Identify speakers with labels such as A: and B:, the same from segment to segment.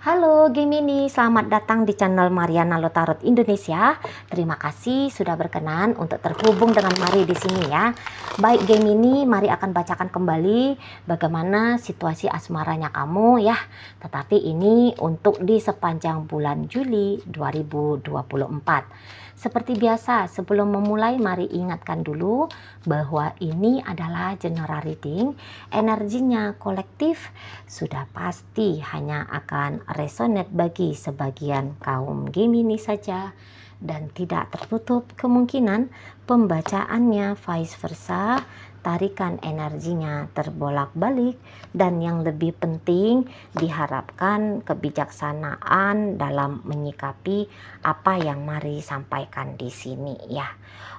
A: Halo Gemini, selamat datang di channel Mariana Lotarot Indonesia. Terima kasih sudah berkenan untuk terhubung dengan Mari di sini ya. Baik Gemini, Mari akan bacakan kembali bagaimana situasi asmaranya kamu ya. Tetapi ini untuk di sepanjang bulan Juli 2024. Seperti biasa, sebelum memulai mari ingatkan dulu bahwa ini adalah general reading. Energinya kolektif sudah pasti hanya akan resonate bagi sebagian kaum Gemini saja dan tidak tertutup kemungkinan pembacaannya vice versa, tarikan energinya terbolak-balik, dan yang lebih penting diharapkan kebijaksanaan dalam menyikapi apa yang Mari sampaikan di sini ya.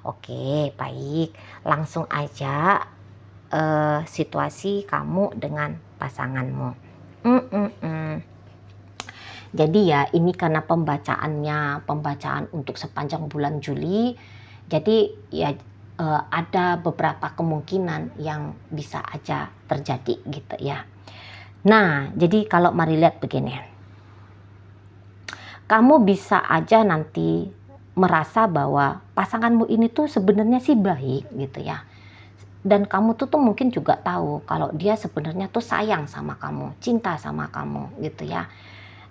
A: Oke, baik, langsung aja situasi kamu dengan pasanganmu. Jadi ya ini karena pembacaan untuk sepanjang bulan Juli, jadi ya ada beberapa kemungkinan yang bisa aja terjadi gitu ya. Nah, jadi kalau Mari lihat begini, kamu bisa aja nanti merasa bahwa pasanganmu ini tuh sebenarnya sih baik gitu ya. Dan kamu tuh mungkin juga tahu kalau dia sebenarnya tuh sayang sama kamu, cinta sama kamu gitu ya.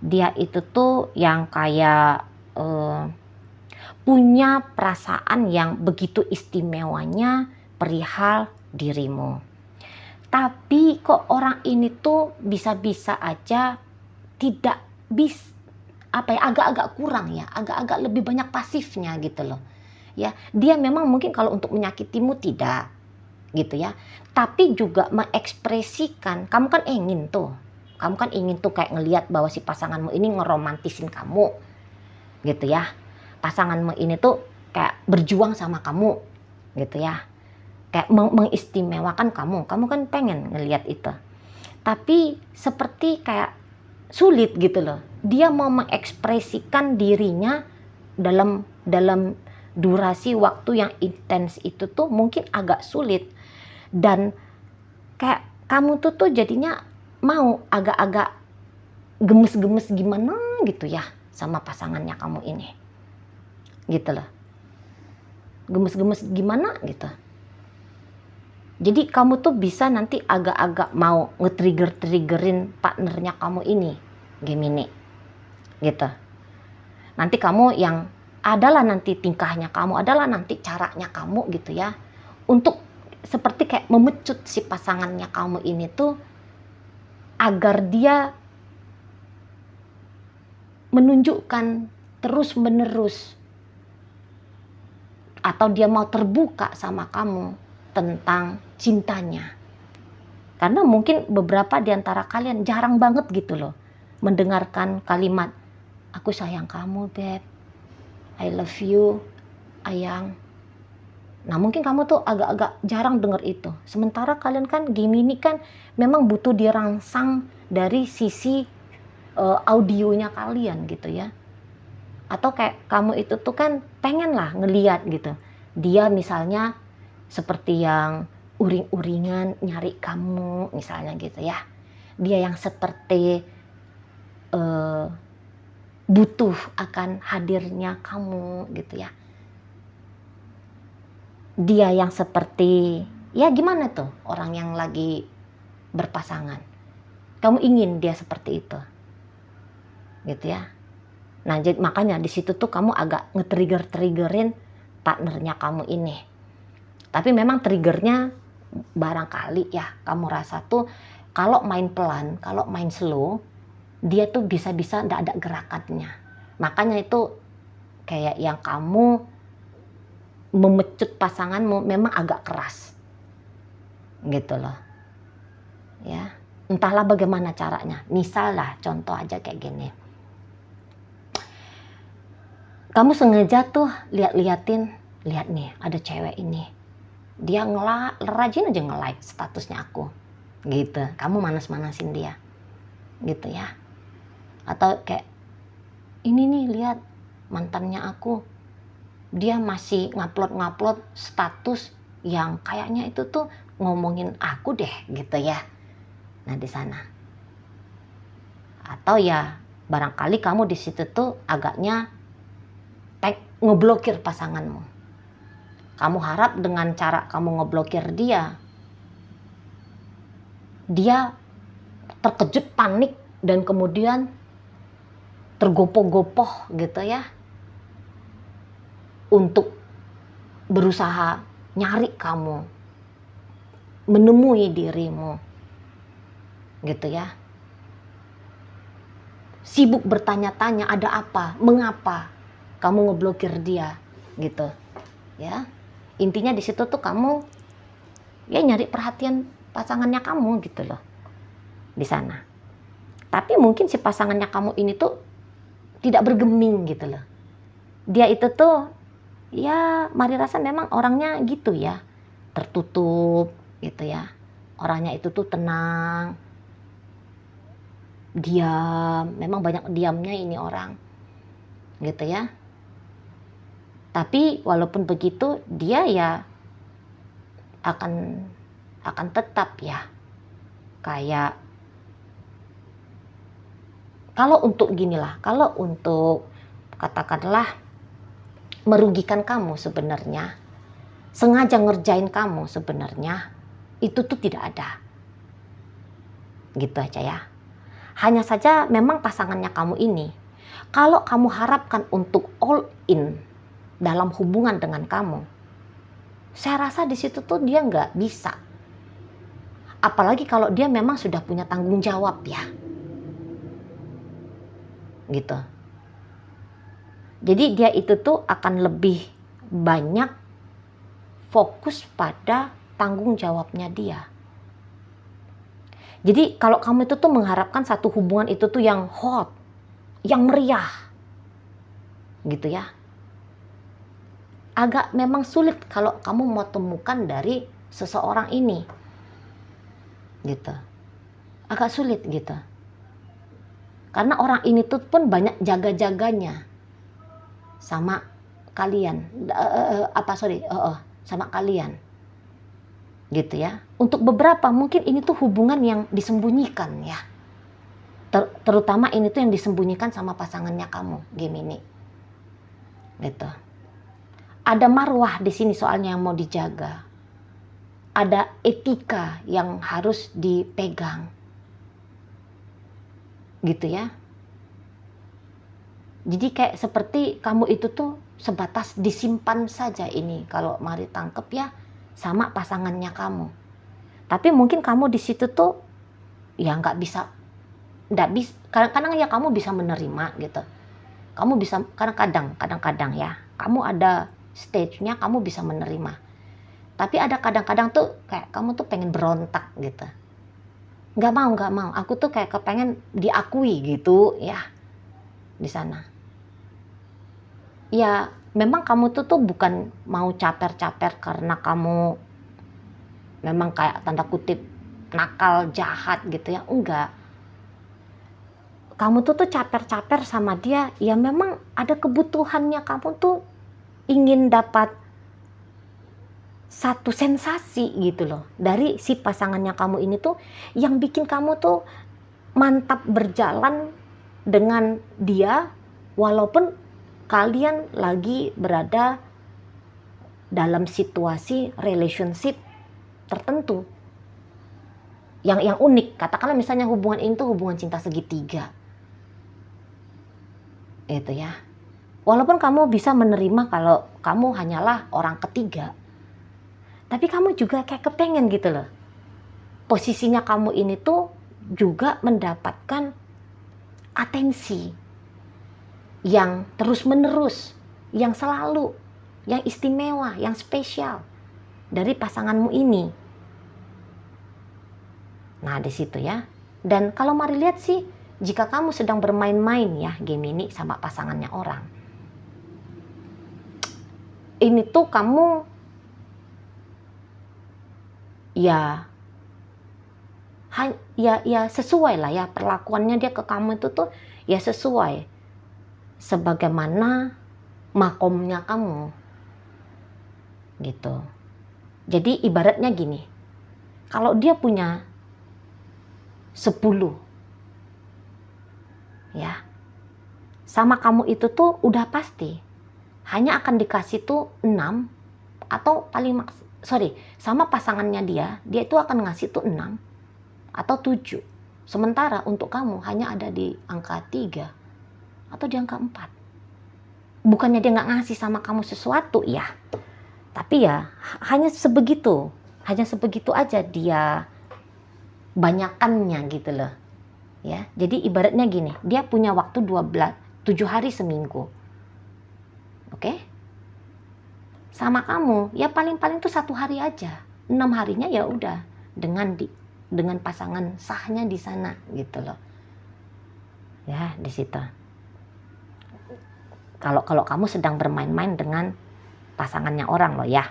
A: Dia itu tuh yang kayak punya perasaan yang begitu istimewanya perihal dirimu. Tapi kok orang ini tuh bisa-bisa aja tidak bisa agak-agak kurang ya, agak-agak lebih banyak pasifnya gitu loh. Ya, dia memang mungkin kalau untuk menyakitimu tidak gitu ya, tapi juga mengekspresikan kamu kan ingin tuh kayak ngelihat bahwa si pasanganmu ini ngeromantisin kamu gitu ya, pasanganmu ini tuh kayak berjuang sama kamu gitu ya, kayak mengistimewakan kamu kan pengen ngelihat itu, tapi seperti kayak sulit gitu loh, dia mau mengekspresikan dirinya dalam durasi waktu yang intens itu tuh mungkin agak sulit. Dan kayak kamu tuh jadinya mau agak-agak gemes-gemes gimana gitu ya sama pasangannya kamu ini gitu loh, gemes-gemes gimana gitu. Jadi kamu tuh bisa nanti agak-agak mau nge-triggerin partnernya kamu ini Gemini gitu. Nanti kamu yang adalah nanti tingkahnya kamu, adalah nanti caranya kamu gitu ya, untuk seperti kayak memecut si pasangannya kamu ini tuh agar dia menunjukkan terus-menerus atau dia mau terbuka sama kamu tentang cintanya. Karena mungkin beberapa di antara kalian jarang banget gitu loh mendengarkan kalimat aku sayang kamu beb, I love you ayang. Nah mungkin kamu tuh agak-agak jarang denger itu. Sementara kalian kan Gemini kan memang butuh dirangsang dari sisi audionya kalian gitu ya. Atau kayak kamu itu tuh kan pengen lah ngeliat gitu. Dia misalnya seperti yang uring-uringan nyari kamu misalnya gitu ya. Dia yang seperti butuh akan hadirnya kamu gitu ya. Dia yang seperti ya gimana tuh orang yang lagi berpasangan, kamu ingin dia seperti itu gitu ya. Nah jadi makanya di situ tuh kamu agak nge-triggerin partnernya kamu ini. Tapi memang triggernya barangkali ya kamu rasa tuh kalau main pelan, kalau main slow, dia tuh bisa-bisa nggak ada gerakannya. Makanya itu kayak yang kamu memecut pasanganmu memang agak keras gitu loh ya, entahlah bagaimana caranya. Misal lah contoh aja kayak gini, kamu sengaja tuh lihat nih ada cewek ini, dia rajin aja nge-like statusnya aku gitu, kamu manas-manasin dia gitu ya. Atau kayak ini nih lihat mantannya aku, dia masih ngupload status yang kayaknya itu tuh ngomongin aku deh gitu ya. Nah di sana. Atau ya Barangkali kamu di situ tuh agaknya ngeblokir pasanganmu. Kamu harap dengan cara kamu ngeblokir dia terkejut, panik, dan kemudian tergopoh-gopoh gitu ya, untuk berusaha nyari kamu, menemui dirimu gitu ya. Sibuk bertanya-tanya ada apa, mengapa kamu ngeblokir dia gitu ya. Intinya di situ tuh kamu ya nyari perhatian pasangannya kamu gitu loh di sana. Tapi mungkin si pasangannya kamu ini tuh tidak bergeming gitu loh. Dia itu tuh ya Mari rasa memang orangnya gitu ya, tertutup gitu ya. Orangnya itu tuh tenang, diam, memang banyak diamnya ini orang gitu ya. Tapi walaupun begitu dia ya akan tetap ya kayak, kalau untuk katakanlah merugikan kamu sebenarnya, sengaja ngerjain kamu sebenarnya, itu tuh tidak ada. Gitu aja ya. Hanya saja memang pasangannya kamu ini, kalau kamu harapkan untuk all in dalam hubungan dengan kamu, saya rasa di situ tuh dia nggak bisa. Apalagi kalau dia memang sudah punya tanggung jawab ya. Gitu. Jadi dia itu tuh akan lebih banyak fokus pada tanggung jawabnya dia. Jadi kalau kamu itu tuh mengharapkan satu hubungan itu tuh yang hot, yang meriah, gitu ya, agak memang sulit kalau kamu mau temukan dari seseorang ini, gitu. Agak sulit gitu. Karena orang ini tuh pun banyak jaga-jaganya sama kalian, sama kalian, gitu ya. Untuk beberapa mungkin ini tuh hubungan yang disembunyikan ya, terutama ini tuh yang disembunyikan sama pasangannya kamu, Gemini, gitu. Ada marwah di sini soalnya yang mau dijaga, ada etika yang harus dipegang, gitu ya. Jadi kayak seperti kamu itu tuh sebatas disimpan saja ini kalau Mari tangkep ya sama pasangannya kamu. Tapi mungkin kamu di situ tuh ya nggak bisa, kadang-kadang ya kamu bisa menerima gitu. Kamu bisa kadang-kadang ya kamu ada stage-nya kamu bisa menerima. Tapi ada kadang-kadang tuh kayak kamu tuh pengen berontak gitu. Nggak mau, aku tuh kayak kepengen diakui gitu ya di sana. Ya memang kamu tuh bukan mau caper-caper karena kamu memang kayak tanda kutip nakal, jahat gitu ya, enggak. Kamu tuh caper-caper sama dia ya memang ada kebutuhannya, kamu tuh ingin dapat satu sensasi gitu loh dari si pasangannya kamu ini tuh, yang bikin kamu tuh mantap berjalan dengan dia walaupun kalian lagi berada dalam situasi relationship tertentu yang unik. Katakanlah misalnya hubungan ini tuh hubungan cinta segitiga, itu ya. Walaupun kamu bisa menerima kalau kamu hanyalah orang ketiga, tapi kamu juga kayak kepengen gitu loh, posisinya kamu ini tuh juga mendapatkan atensi yang terus-menerus, yang selalu, yang istimewa, yang spesial dari pasanganmu ini. Nah, di situ ya. Dan kalau Mari lihat sih, jika kamu sedang bermain-main ya Gemini sama pasangannya orang, ini tuh kamu ya sesuai lah ya, perlakuannya dia ke kamu itu tuh ya sesuai sebagaimana makomnya kamu gitu. Jadi ibaratnya gini, kalau dia punya 10 ya, sama kamu itu tuh udah pasti hanya akan dikasih tuh 6 atau sama pasangannya dia itu akan ngasih tuh 6 atau 7. Sementara untuk kamu hanya ada di angka 3 atau di angka 4. Bukannya dia nggak ngasih sama kamu sesuatu ya, tapi ya hanya sebegitu aja dia banyakannya gitu loh ya. Jadi ibaratnya gini, dia punya waktu 7 hari seminggu, oke? Sama kamu ya paling-paling tuh 1 hari aja, 6 harinya ya udah dengan pasangan sahnya di sana gitu loh ya, di situ. Kalau kamu sedang bermain-main dengan pasangannya orang loh ya.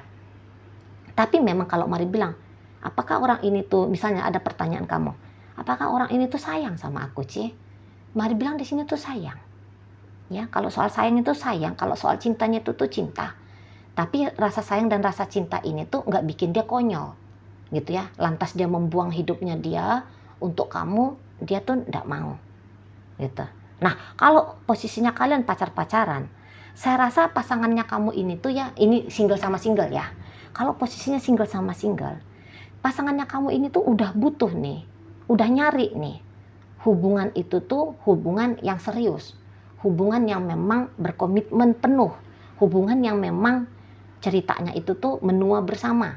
A: Tapi memang kalau Mari bilang, apakah orang ini tuh, misalnya ada pertanyaan kamu, apakah orang ini tuh sayang sama aku, Ci? Mari bilang di sini tuh sayang. Ya, kalau soal sayang itu sayang, kalau soal cintanya itu tuh cinta. Tapi rasa sayang dan rasa cinta ini tuh nggak bikin dia konyol, gitu ya. Lantas dia membuang hidupnya dia untuk kamu, dia tuh nggak mau, gitu. Nah, kalau posisinya kalian pacaran, saya rasa pasangannya kamu ini tuh ya, ini single sama single ya. Kalau posisinya single sama single, pasangannya kamu ini tuh udah butuh nih, udah nyari nih. Hubungan itu tuh hubungan yang serius, hubungan yang memang berkomitmen penuh, hubungan yang memang ceritanya itu tuh menua bersama.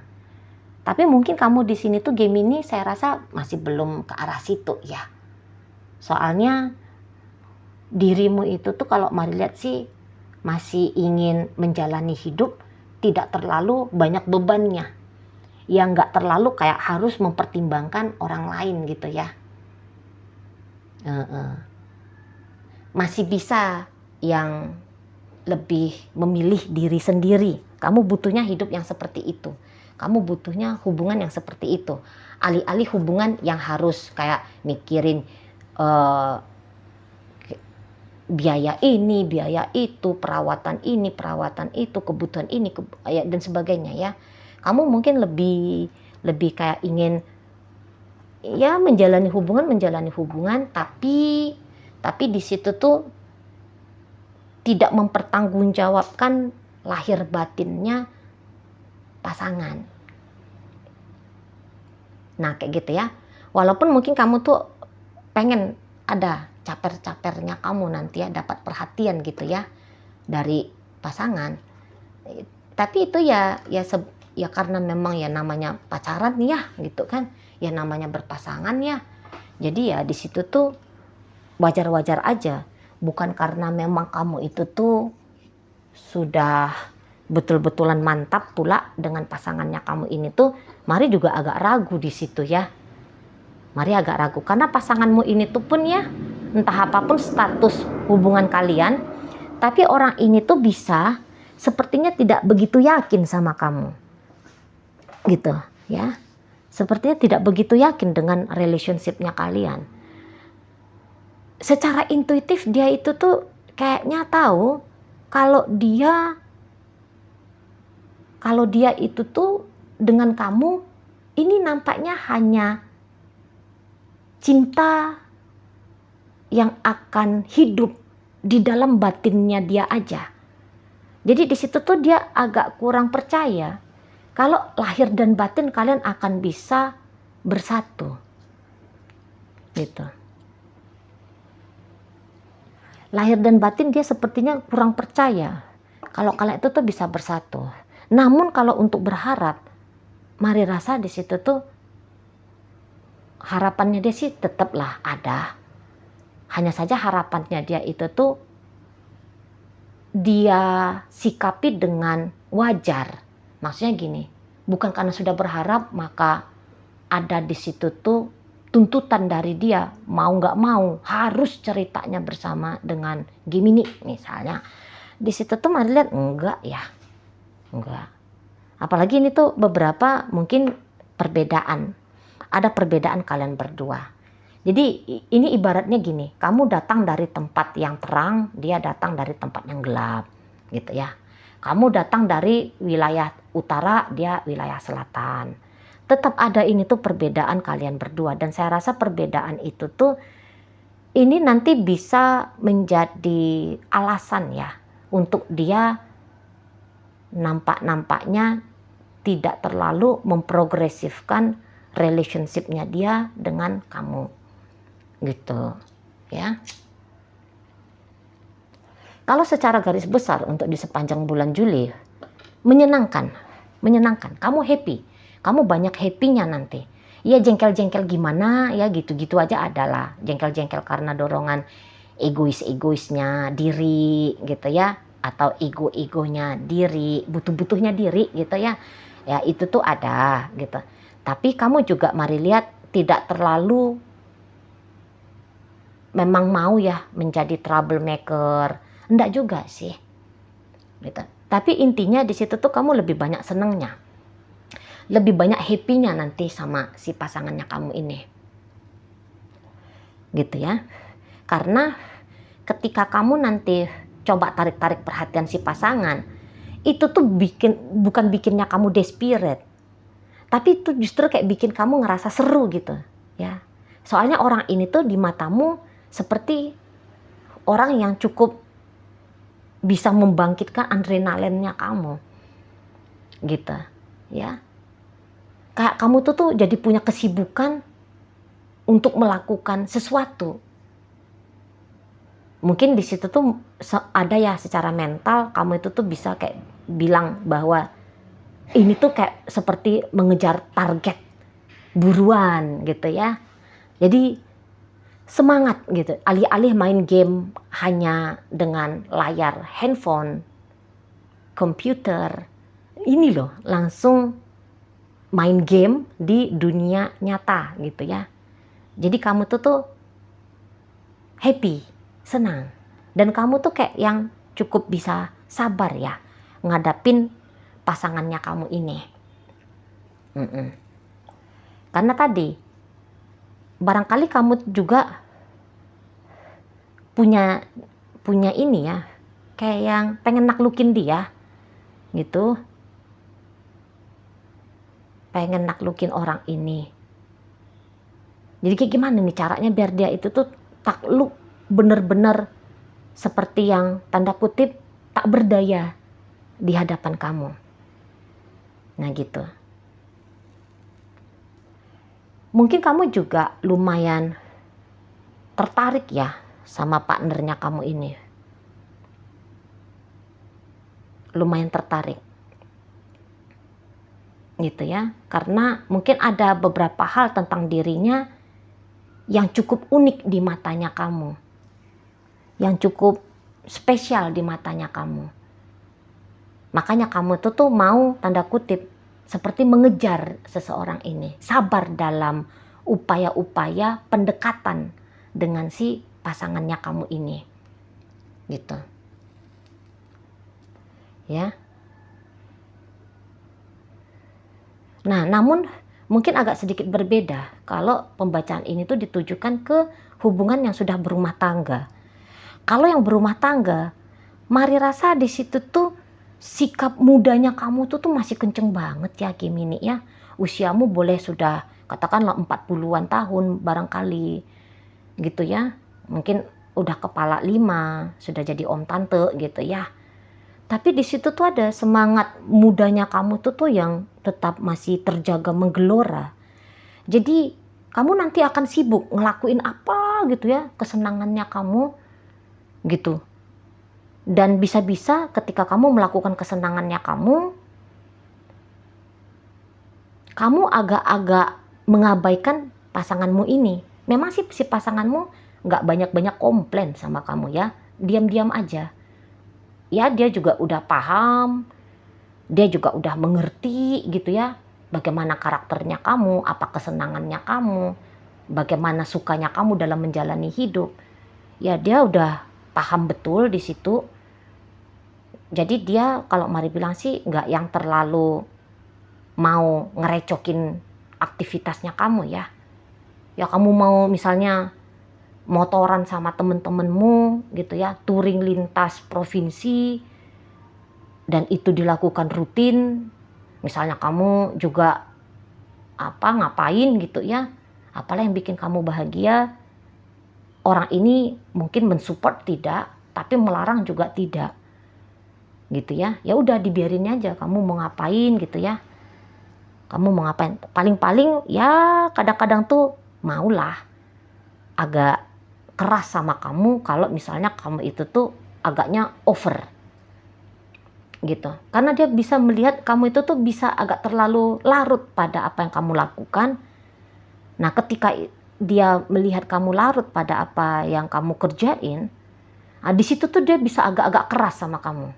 A: Tapi mungkin kamu di sini tuh Gemini, saya rasa masih belum ke arah situ ya. Soalnya dirimu itu tuh kalau Mari lihat sih masih ingin menjalani hidup tidak terlalu banyak bebannya, yang nggak terlalu kayak harus mempertimbangkan orang lain gitu ya. Masih bisa yang lebih memilih diri sendiri. Kamu butuhnya hidup yang seperti itu, kamu butuhnya hubungan yang seperti itu, alih-alih hubungan yang harus kayak mikirin biaya ini, biaya itu, perawatan ini, perawatan itu, kebutuhan ini, dan sebagainya ya. Kamu mungkin lebih kayak ingin ya menjalani hubungan, tapi di situ tuh tidak mempertanggungjawabkan lahir batinnya pasangan. Nah, kayak gitu ya. Walaupun mungkin kamu tuh pengen ada caper-capernya kamu nanti ya, dapat perhatian gitu ya dari pasangan. Tapi itu ya karena memang ya namanya pacaran ya gitu kan, ya namanya berpasangan ya. Jadi ya di situ tuh wajar-wajar aja, bukan karena memang kamu itu tuh sudah betul-betulan mantap pula dengan pasangannya kamu ini tuh. Mari juga agak ragu di situ ya. Mari agak ragu karena pasanganmu ini tuh pun ya, entah apapun status hubungan kalian, tapi orang ini tuh bisa sepertinya tidak begitu yakin sama kamu, gitu ya. Sepertinya tidak begitu yakin dengan relationship-nya kalian. Secara intuitif dia itu tuh kayaknya tahu kalau dia itu tuh dengan kamu ini nampaknya hanya cinta yang akan hidup di dalam batinnya dia aja. Jadi di situ tuh dia agak kurang percaya kalau lahir dan batin kalian akan bisa bersatu. Gitu. Lahir dan batin dia sepertinya kurang percaya kalau kalian itu tuh bisa bersatu. Namun kalau untuk berharap, Mari rasa di situ tuh harapannya dia sih tetaplah ada. Hanya saja harapannya dia itu tuh dia sikapi dengan wajar. Maksudnya gini, bukan karena sudah berharap maka ada di situ tuh tuntutan dari dia mau nggak mau harus ceritanya bersama dengan Gemini misalnya. Di situ tuh Mari lihat enggak ya, enggak. Apalagi ini tuh beberapa mungkin ada perbedaan kalian berdua. Jadi ini ibaratnya gini, kamu datang dari tempat yang terang, dia datang dari tempat yang gelap, gitu ya. Kamu datang dari wilayah utara, dia wilayah selatan. Tetap ada ini tuh perbedaan kalian berdua, dan saya rasa perbedaan itu tuh ini nanti bisa menjadi alasan ya untuk dia nampaknya tidak terlalu memprogresifkan relationship-nya dia dengan kamu gitu ya. Kalau secara garis besar untuk di sepanjang bulan Juli menyenangkan, kamu happy, kamu banyak happy-nya nanti. Ya jengkel-jengkel gimana ya gitu-gitu aja adalah jengkel-jengkel karena dorongan egoisnya diri gitu ya, atau ego-egonya diri, butuh-butuhnya diri gitu ya. Ya itu tuh ada gitu. Tapi kamu juga mari lihat tidak terlalu memang mau ya menjadi troublemaker. Enggak juga sih. Gitu. Tapi intinya di situ tuh kamu lebih banyak senengnya. Lebih banyak happy-nya nanti sama si pasangannya kamu ini. Gitu ya. Karena ketika kamu nanti coba tarik-tarik perhatian si pasangan, itu tuh bukan bikinnya kamu desperate. Tapi itu justru kayak bikin kamu ngerasa seru gitu, ya. Soalnya orang ini tuh di matamu seperti orang yang cukup bisa membangkitkan adrenalinnya kamu. Gitu, ya. Kayak kamu tuh jadi punya kesibukan untuk melakukan sesuatu. Mungkin di situ tuh ada ya secara mental kamu itu tuh bisa kayak bilang bahwa ini tuh kayak seperti mengejar target buruan gitu ya. Jadi semangat gitu, alih-alih main game hanya dengan layar handphone, komputer, ini loh langsung main game di dunia nyata gitu ya. Jadi kamu tuh happy, senang. Dan kamu tuh kayak yang cukup bisa sabar ya ngadapin pasangannya kamu ini. Karena tadi barangkali kamu juga punya ini ya, kayak yang pengen naklukin dia gitu. Pengen naklukin orang ini. Jadi kayak gimana nih caranya biar dia itu tuh takluk bener-bener seperti yang tanda kutip tak berdaya di hadapan kamu. Nah gitu. Mungkin kamu juga lumayan tertarik ya sama partnernya kamu ini. Lumayan tertarik. Gitu ya. Karena mungkin ada beberapa hal tentang dirinya yang cukup unik di matanya kamu. Yang cukup spesial di matanya kamu. Makanya kamu tuh mau tanda kutip seperti mengejar seseorang ini. Sabar dalam upaya-upaya pendekatan dengan si pasangannya kamu ini. Gitu. Ya. Nah, namun mungkin agak sedikit berbeda kalau pembacaan ini tuh ditujukan ke hubungan yang sudah berumah tangga. Kalau yang berumah tangga, mari rasa di situ tuh sikap mudanya kamu tuh masih kenceng banget ya Gemini ya. Usiamu boleh sudah katakanlah 40-an tahun barangkali gitu ya. Mungkin udah kepala 5, sudah jadi om tante gitu ya. Tapi di situ tuh ada semangat mudanya kamu tuh yang tetap masih terjaga menggelora. Jadi kamu nanti akan sibuk ngelakuin apa gitu ya, kesenangannya kamu gitu. Dan bisa-bisa ketika kamu melakukan kesenangannya kamu agak-agak mengabaikan pasanganmu ini. Memang sih si pasanganmu nggak banyak-banyak komplain sama kamu ya, diam-diam aja. Ya dia juga udah paham, dia juga udah mengerti gitu ya, bagaimana karakternya kamu, apa kesenangannya kamu, bagaimana sukanya kamu dalam menjalani hidup. Ya dia udah paham betul di situ. Jadi dia kalau mari bilang sih nggak yang terlalu mau ngerecokin aktivitasnya kamu ya. Ya kamu mau misalnya motoran sama temen-temenmu gitu ya, touring lintas provinsi, dan itu dilakukan rutin. Misalnya kamu juga ngapain gitu ya, apalah yang bikin kamu bahagia, orang ini mungkin mensupport tidak, tapi melarang juga tidak, gitu ya. Ya udah dibiarin aja, kamu mau ngapain gitu ya. Kamu mau ngapain? Paling-paling ya kadang-kadang tuh maulah agak keras sama kamu kalau misalnya kamu itu tuh agaknya over gitu. Karena dia bisa melihat kamu itu tuh bisa agak terlalu larut pada apa yang kamu lakukan. Nah, ketika dia melihat kamu larut pada apa yang kamu kerjain, nah di situ tuh dia bisa agak-agak keras sama kamu.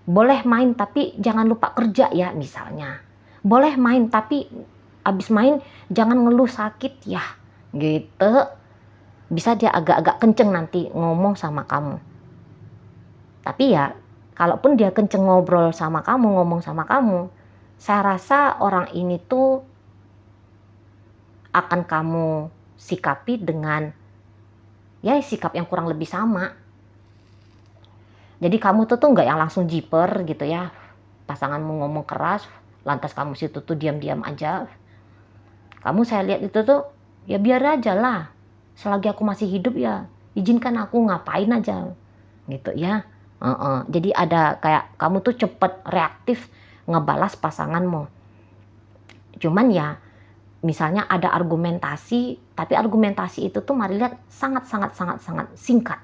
A: Boleh main tapi jangan lupa kerja ya misalnya. Boleh main tapi abis main jangan ngeluh sakit ya gitu. Bisa dia agak-agak kenceng nanti ngomong sama kamu. Tapi ya kalaupun dia kenceng ngobrol sama kamu, ngomong sama kamu, saya rasa orang ini tuh akan kamu sikapi dengan ya sikap yang kurang lebih sama. Jadi kamu tuh nggak yang langsung jiper gitu ya. Pasanganmu ngomong keras, lantas kamu situ tuh diam-diam aja. Kamu saya lihat itu tuh ya biar aja lah. Selagi aku masih hidup ya izinkan aku ngapain aja gitu ya. Jadi ada kayak kamu tuh cepet reaktif ngebalas pasanganmu. Cuman ya misalnya ada argumentasi, tapi argumentasi itu tuh mari lihat sangat singkat.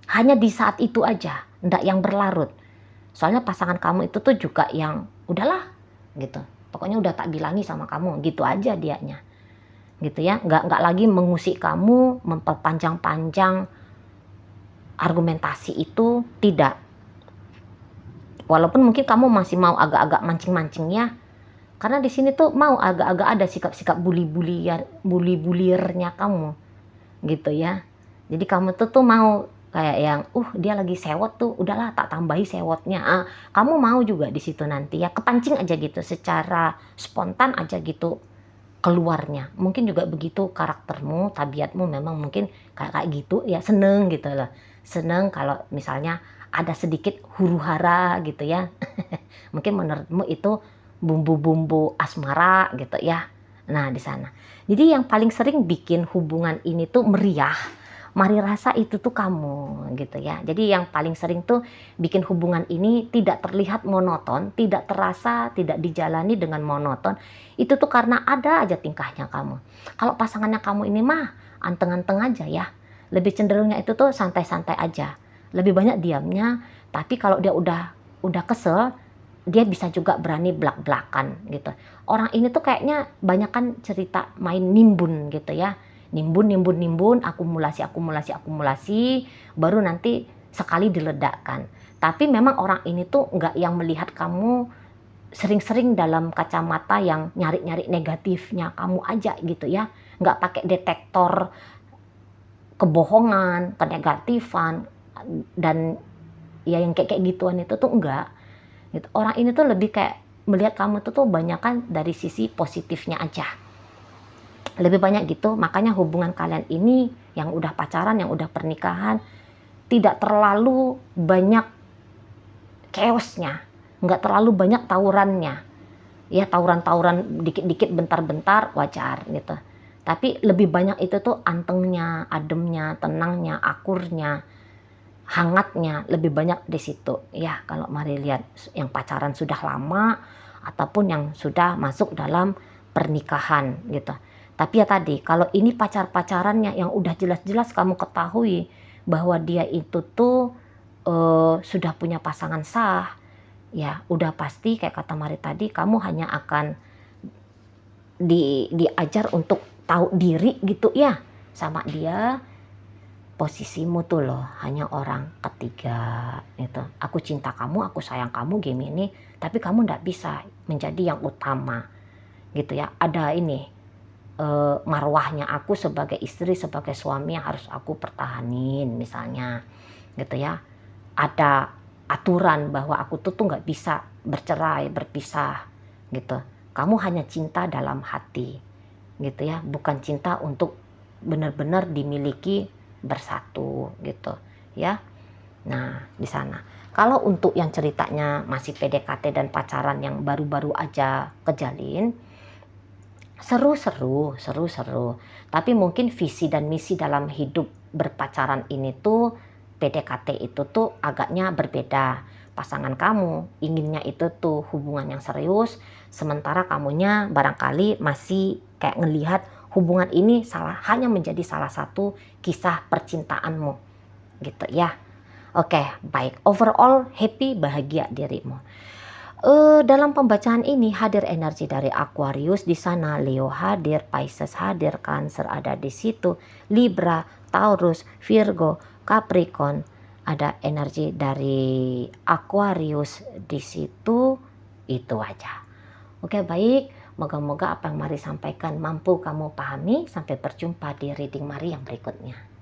A: Hanya di saat itu aja, ndak yang berlarut. Soalnya pasangan kamu itu tuh juga yang udahlah gitu. Pokoknya udah tak bilangi sama kamu, gitu aja dianya. Gitu ya, nggak lagi mengusik kamu, memperpanjang-panjang argumentasi itu, tidak. Walaupun mungkin kamu masih mau agak-agak mancing-mancing ya. Karena di sini tuh mau agak-agak ada sikap-sikap bully-bulliernya kamu. Gitu ya. Jadi kamu tuh mau kayak yang dia lagi sewot tuh, udahlah tak tambahi sewotnya. Kamu mau juga di situ nanti ya, kepancing aja gitu secara spontan aja gitu keluarnya. Mungkin juga begitu karaktermu, tabiatmu memang mungkin kayak gitu ya, seneng gitu loh. Seneng kalau misalnya ada sedikit huru-hara gitu ya. Mungkin menurutmu itu bumbu-bumbu asmara gitu ya. Nah, di sana. Jadi yang paling sering bikin hubungan ini tuh meriah, mari rasa itu tuh kamu gitu ya. Jadi yang paling sering tuh bikin hubungan ini tidak terlihat monoton, tidak terasa, tidak dijalani dengan monoton. Itu tuh karena ada aja tingkahnya kamu. Kalau pasangannya kamu ini mah anteng-anteng aja ya. Lebih cenderungnya itu tuh santai-santai aja. Lebih banyak diamnya, tapi kalau dia udah kesel, dia bisa juga berani belak-belakan gitu. Orang ini tuh kayaknya banyakan cerita main nimbun gitu ya. Nimbun, akumulasi, baru nanti sekali diledakkan. Tapi memang orang ini tuh nggak yang melihat kamu sering-sering dalam kacamata yang nyari-nyari negatifnya kamu aja gitu ya. Nggak pakai detektor kebohongan, kenegatifan, dan ya yang kayak gituan itu tuh enggak. Gitu. Orang ini tuh lebih kayak melihat kamu tuh banyakan dari sisi positifnya aja. Lebih banyak gitu, makanya hubungan kalian ini yang udah pacaran, yang udah pernikahan, tidak terlalu banyak chaosnya, nggak terlalu banyak tawurannya. Ya tawuran-tawuran dikit-dikit bentar-bentar wajar gitu. Tapi lebih banyak itu tuh antengnya, ademnya, tenangnya, akurnya, hangatnya, lebih banyak di situ ya. Kalau mari lihat yang pacaran sudah lama ataupun yang sudah masuk dalam pernikahan gitu. Tapi ya tadi kalau ini pacarannya yang udah jelas-jelas kamu ketahui bahwa dia itu tuh sudah punya pasangan sah, ya udah pasti kayak kata Mari tadi, kamu hanya akan diajar untuk tahu diri gitu ya sama dia. Posisimu tuh loh hanya orang ketiga gitu. Aku cinta kamu, aku sayang kamu Gemini, tapi kamu nggak bisa menjadi yang utama gitu ya. Ada ini marwahnya aku sebagai istri, sebagai suami yang harus aku pertahanin misalnya gitu ya. Ada aturan bahwa aku tuh nggak bisa bercerai, berpisah gitu. Kamu hanya cinta dalam hati gitu ya, bukan cinta untuk benar-benar dimiliki bersatu gitu ya. Nah di sana kalau untuk yang ceritanya masih PDKT dan pacaran yang baru-baru aja kejalin, Seru. Tapi mungkin visi dan misi dalam hidup berpacaran ini tuh, PDKT itu tuh agaknya berbeda. Pasangan kamu inginnya itu tuh hubungan yang serius, sementara kamunya barangkali masih kayak ngelihat hubungan ini hanya menjadi salah satu kisah percintaanmu, gitu ya. Oke, baik. Overall happy, bahagia dirimu. Dalam pembacaan ini hadir energi dari Aquarius di sana, Leo hadir, Pisces hadir, Cancer ada di situ, Libra, Taurus, Virgo, Capricorn, ada energi dari Aquarius di situ. Itu aja. Oke, baik. Moga-moga apa yang Mari sampaikan mampu kamu pahami. Sampai berjumpa di reading Mari yang berikutnya.